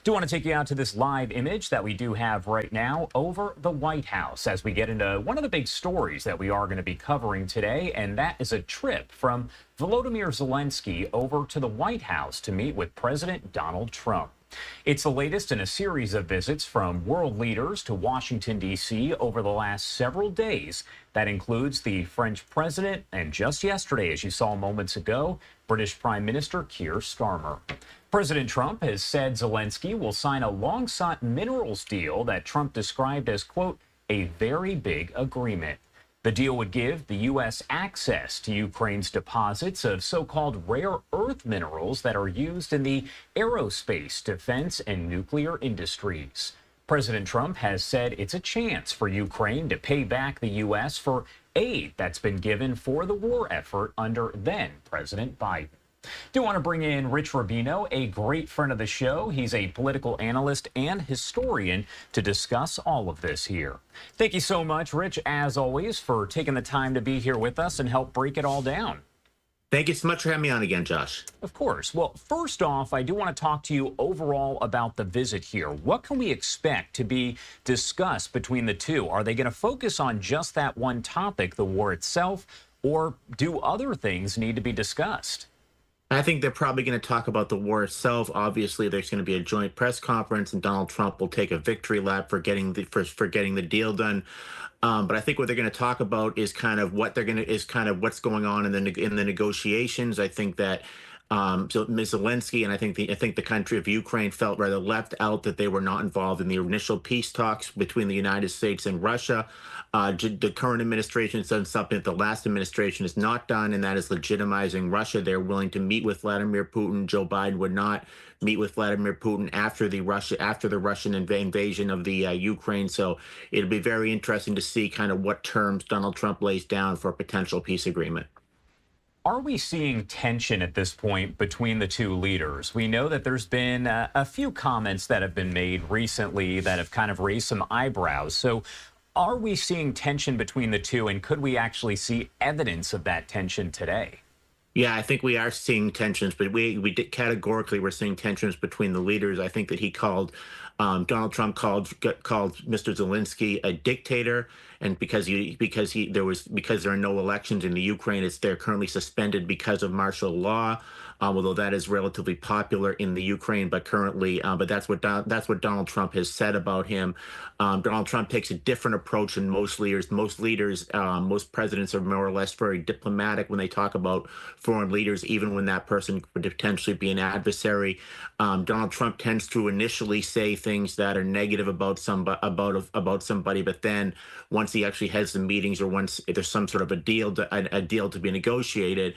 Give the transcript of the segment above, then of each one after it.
Do want to take you out to this live image that we do have right now over the White House as we get into one of the big stories that we are going to be covering today, and that is a trip from Volodymyr Zelensky over to the White House to meet with President Donald Trump. It's the latest in a series of visits from world leaders to Washington, D.C. over the last several days. That includes the French president and just yesterday, as you saw moments ago, British Prime Minister Keir Starmer. President Trump has said Zelensky will sign a long-sought minerals deal that Trump described as, quote, a very big agreement. The deal would give the U.S. access to Ukraine's deposits of so-called rare earth minerals that are used in the aerospace, defense, and nuclear industries. President Trump has said it's a chance for Ukraine to pay back the U.S. for aid that's been given for the war effort under then-President Biden. Do want to bring in Rich Rubino, a great friend of the show. He's a political analyst and historian to discuss all of this here. Thank you so much, Rich, as always, for taking the time to be here with us and help break it all down. Thank you so much for having me on again, Josh. Of course. Well, first off, I do want to talk to you overall about the visit here. What can we expect to be discussed between the two? Are they going to focus on just that one topic, the war itself, or do other things need to be discussed? I think they're probably going to talk about the war itself. Obviously, there's going to be a joint press conference, and Donald Trump will take a victory lap for getting the deal done. But I think what they're going to talk about is kind of what's going on in the negotiations. I think that so Ms. Zelensky and I think the country of Ukraine felt rather left out, that they were not involved in the initial peace talks between the United States and Russia. The current administration has done something that the last administration has not done, and that is legitimizing Russia. They're willing to meet with Vladimir Putin. Joe Biden would not meet with Vladimir Putin after the Russian invasion of the Ukraine. So it'll be very interesting to see kind of what terms Donald Trump lays down for a potential peace agreement. Are we seeing tension at this point between the two leaders? We know that there's been a few comments that have been made recently that have kind of raised some eyebrows. So are we seeing tension between the two, and could we actually see evidence of that tension today? Yeah, I think we are seeing tensions, but categorically we're seeing tensions between the leaders. I think that Donald Trump called Mr. Zelensky a dictator, and because there are no elections in the Ukraine, they're currently suspended because of martial law. Although that is relatively popular in the Ukraine, but that's what Donald Trump has said about him. Donald Trump takes a different approach than most leaders. Most presidents are more or less very diplomatic when they talk about foreign leaders, even when that person could potentially be an adversary. Donald Trump tends to initially say things that are negative about somebody, but then once he actually has the meetings, or once there's some sort of a deal to be negotiated,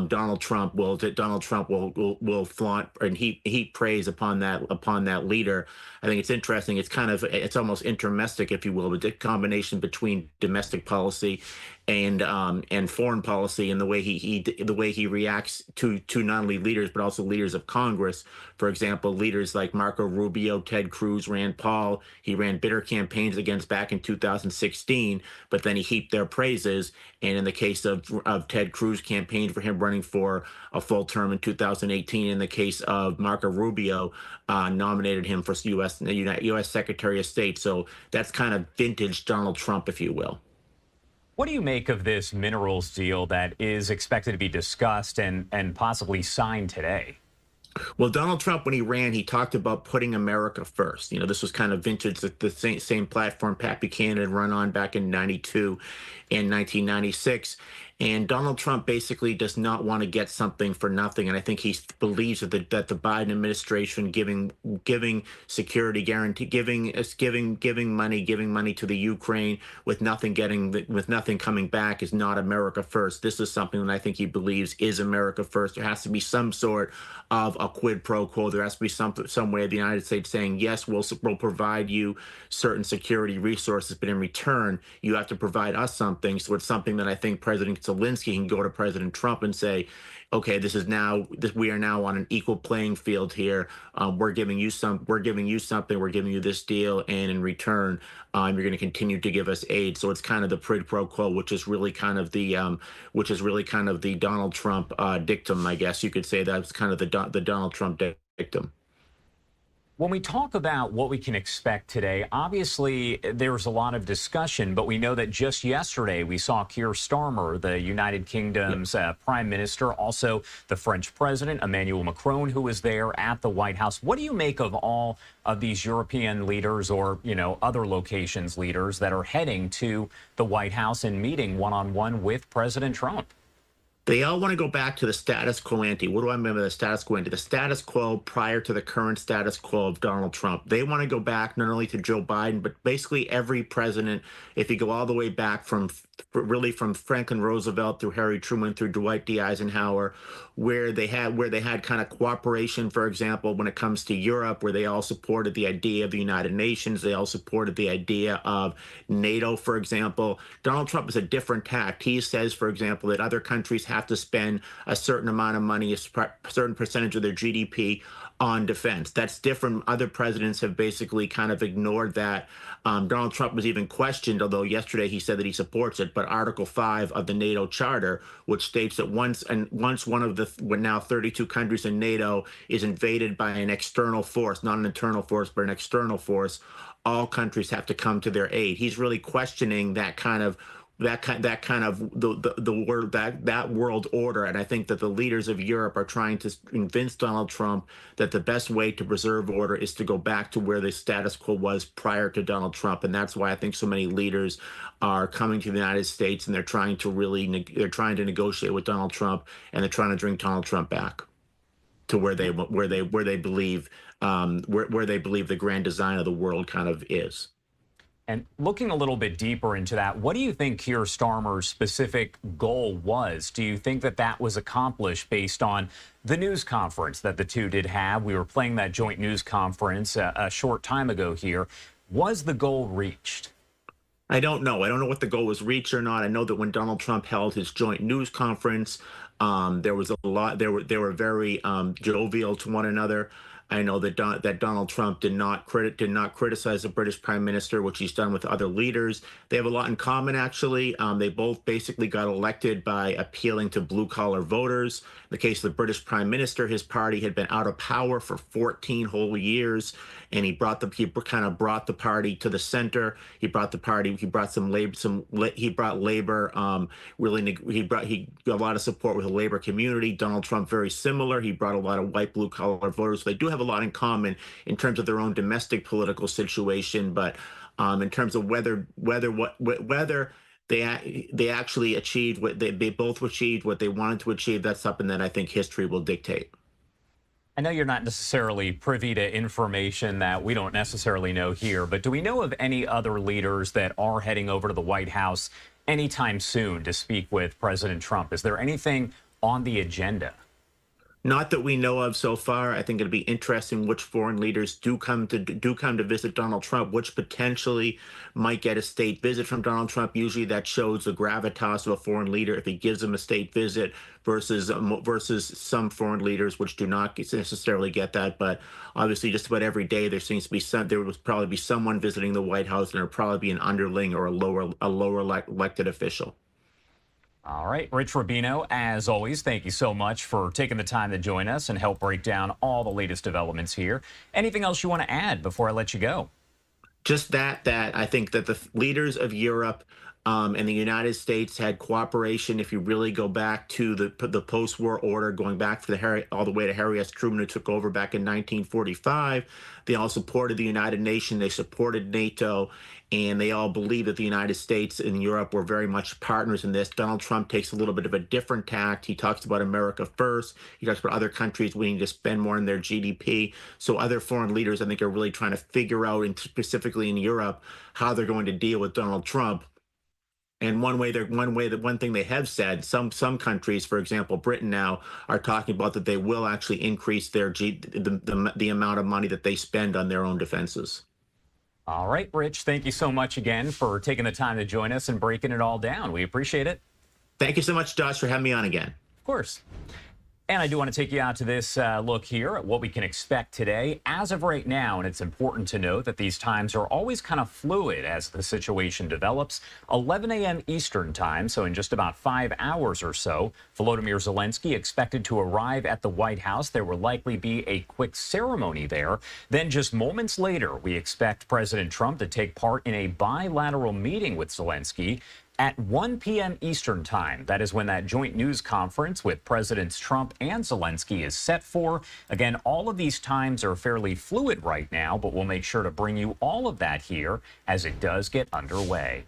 Donald Trump will flaunt and heap praise upon that leader. I think it's interesting. It's almost intermestic, if you will, but the combination between domestic policy and foreign policy, and the way he reacts to not only leaders but also leaders of Congress. For example, leaders like Marco Rubio, Ted Cruz, Rand Paul. He ran bitter campaigns against back in 2016, but then he heaped their praises. And in the case of Ted Cruz, campaigned for him running for a full term in 2018. In the case of Marco Rubio, nominated him for U.S. Secretary of State. So that's kind of vintage Donald Trump, if you will. What do you make of this minerals deal that is expected to be discussed and possibly signed today? Well, Donald Trump, when he ran, he talked about putting America first. This was kind of vintage, the same platform Pat Buchanan had run on back in '92 and 1996. And Donald Trump basically does not want to get something for nothing. And I think he believes that the Biden administration giving security guarantee, giving money to the Ukraine with nothing coming back is not America first. This is something that I think he believes is America first. There has to be some sort of a quid pro quo. There has to be some way of the United States saying, yes, we'll provide you certain security resources, but in return, you have to provide us something. So it's something that I think President Zelensky can go to President Trump and say, okay, we are now on an equal playing field here. We're giving you something. We're giving you this deal, and in return, you're going to continue to give us aid. So it's kind of the quid pro quo, which is really kind of the Donald Trump dictum, I guess you could say. That's kind of the Donald Trump dictum. When we talk about what we can expect today, obviously there's a lot of discussion, but we know that just yesterday we saw Keir Starmer, the United Kingdom's prime minister, also the French president, Emmanuel Macron, who was there at the White House. What do you make of all of these European leaders or, other locations leaders that are heading to the White House and meeting one-on-one with President Trump? They all want to go back to the status quo ante. What do I mean by the status quo ante? The status quo prior to the current status quo of Donald Trump. They want to go back not only to Joe Biden, but basically every president, if you go all the way back from Franklin Roosevelt through Harry Truman through Dwight D. Eisenhower, where they had kind of cooperation, for example, when it comes to Europe, where they all supported the idea of the United Nations. They all supported the idea of NATO, for example. Donald Trump is a different tact. He says, for example, that other countries have to spend a certain amount of money, a certain percentage of their GDP on defense. That's different. Other presidents have basically kind of ignored that. Donald Trump was even questioned, although yesterday he said that he supports it, but Article 5 of the NATO Charter, which states that once one of the now 32 countries in NATO is invaded by an external force, not an internal force, but an external force, all countries have to come to their aid. He's really questioning that kind of that world order, and I think that the leaders of Europe are trying to convince Donald Trump that the best way to preserve order is to go back to where the status quo was prior to Donald Trump, and that's why I think so many leaders are coming to the United States and they're trying to negotiate with Donald Trump, and they're trying to bring Donald Trump back to where they believe the grand design of the world kind of is. And looking a little bit deeper into that, what do you think Keir Starmer's specific goal was? Do you think that that was accomplished based on the news conference that the two did have? We were playing that joint news conference a short time ago here. Was the goal reached? I don't know. I don't know what the goal was reached or not. I know that when Donald Trump held his joint news conference, there was a lot. They were very jovial to one another. I know that Donald Trump did not criticize the British Prime Minister, which he's done with other leaders. They have a lot in common, actually. They both basically got elected by appealing to blue-collar voters. In the case of the British Prime Minister, his party had been out of power for 14 whole years, and he kind of brought the party to the center. He brought labor. He got a lot of support with the labor community. Donald Trump, very similar. He brought a lot of white blue-collar voters. So they do have a lot in common in terms of their own domestic political situation, but in terms of whether they actually achieved what they both achieved what they wanted to achieve, that's something that I think history will dictate. I know you're not necessarily privy to information that we don't necessarily know here, but do we know of any other leaders that are heading over to the White House anytime soon to speak with President Trump? Is there anything on the agenda? Not that we know of so far. I think it'll be interesting which foreign leaders do come to visit Donald Trump, which potentially might get a state visit from Donald Trump. Usually that shows the gravitas of a foreign leader if he gives them a state visit versus some foreign leaders which do not necessarily get that. But obviously, just about every day there will probably be someone visiting the White House, and there'll probably be an underling or a lower elected official. All right, Rich Rubino, as always, thank you so much for taking the time to join us and help break down all the latest developments here. Anything else you want to add before I let you go? Just that I think that the leaders of Europe and the United States had cooperation. If you really go back to the post-war order, going back all the way to Harry S. Truman, who took over back in 1945, they all supported the United Nations. They supported NATO, and they all believe that the United States and Europe were very much partners in this. Donald Trump takes a little bit of a different tact. He talks about America first. He talks about other countries needing to spend more in their GDP. So other foreign leaders, I think, are really trying to figure out, and specifically in Europe, how they're going to deal with Donald Trump. And one thing they have said, some countries, for example, Britain now, are talking about that they will actually increase the amount of money that they spend on their own defenses. All right, Rich, thank you so much again for taking the time to join us and breaking it all down. We appreciate it. Thank you so much, Josh, for having me on again. Of course. And I do want to take you out to this look here at what we can expect today. As of right now, and it's important to note that these times are always kind of fluid as the situation develops. 11 a.m. Eastern time, so in just about 5 hours or so, Volodymyr Zelensky expected to arrive at the White House. There will likely be a quick ceremony there. Then just moments later, we expect President Trump to take part in a bilateral meeting with Zelensky at 1 p.m. Eastern time. That is when that joint news conference with Presidents Trump and Zelensky is set for. Again, all of these times are fairly fluid right now, but we'll make sure to bring you all of that here as it does get underway.